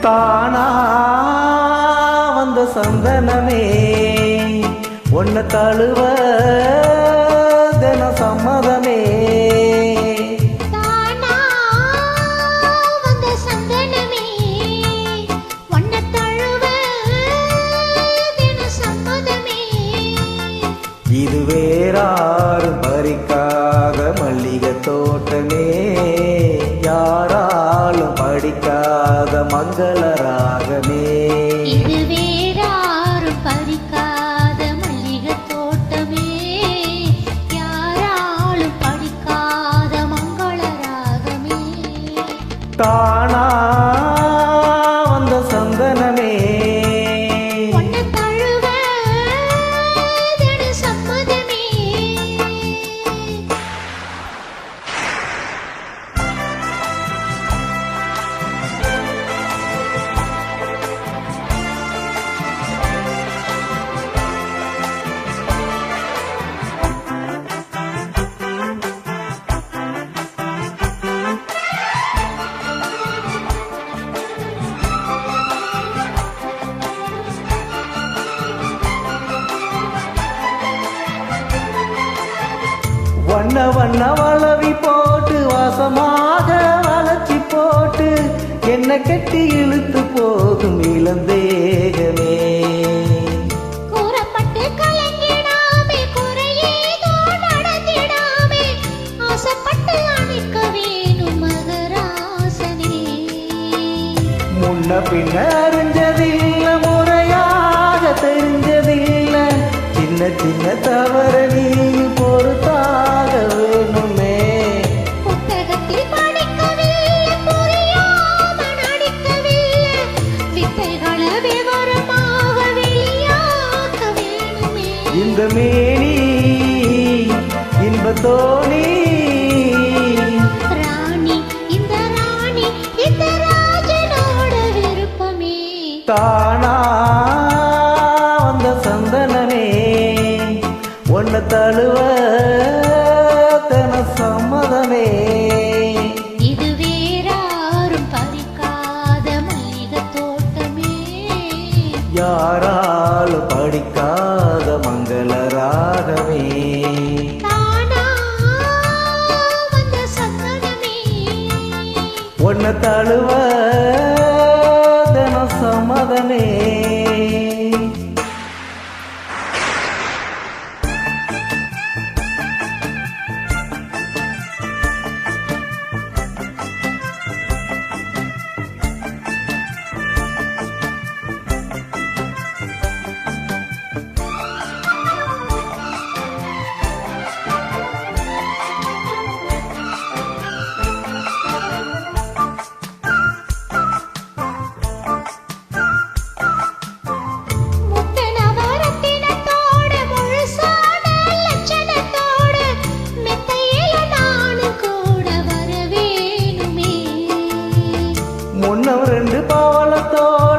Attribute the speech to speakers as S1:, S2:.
S1: தானா வந்த சந்தனமே ஒன்ன தழுவ தின சம்மதமே.
S2: தானா வந்த சந்தனமே ஒன்ன தழுவ தின சம்மதமே.
S1: இது வேறாரும் பறிக்காத மல்லிகை தோட்டமே, யாராலும் படிக்காத மங்கள ராகமே.
S2: இது வேறாரும் பறிக்காத மல்லிகை தோட்டமே, யாராலும் படிக்காத மங்கள ராகமே.
S1: தானா வந்த சந்தனமே
S2: ஒன்ன தழுவ தின சம்மதமே.
S1: வண்ண வண்ண வளவி போட்டு வாசமாக வளர்ச்சி போட்டு என்ன கட்டி இழுத்து போகும் இளந்தேகமே.
S2: கூறப்பட்டு கலங்கிடாமே குறையேதோ நடந்திடாமே, ஆசைப்பட்டு அணைக்க வேணும் மகராசனே.
S1: முன்ன பின்ன அறிஞ்சதில்லை, முறையாக தெரிஞ்சதில்லை, சின்ன சின்ன தவற நீ பொறுத்தாக வேணுமே.
S2: புத்தகத்தில் படிக்கவில்லை, புரியாம நடிக்கவில்லை, வித்தைகளை விவரமாக வெளியாக்க வேணுமே.
S1: இந்த மேனி இன்பத்தோனி
S2: ராணி இந்த ராணி இந்த ராஜனோட விருப்பமே.
S1: தானா வந்த சந்தனமே ஒன்ன தழுவ தன சம்மதமே.
S2: இது வேறாரும் பறிக்காத மல்லிகை தோட்டமே,
S1: யாராலும் படிக்காத மங்கள ராகமே.
S2: தானா வந்த சந்தனமே
S1: ஒன்ன தழுவ தன சம்மதமே.
S2: முத்தனவரத்தினத்தோட முழுசான லட்சணத்தோட மெத்தையில நானும் கூட வர வேணுமே.
S1: முன்னம் ரெண்டு பவளத்தோட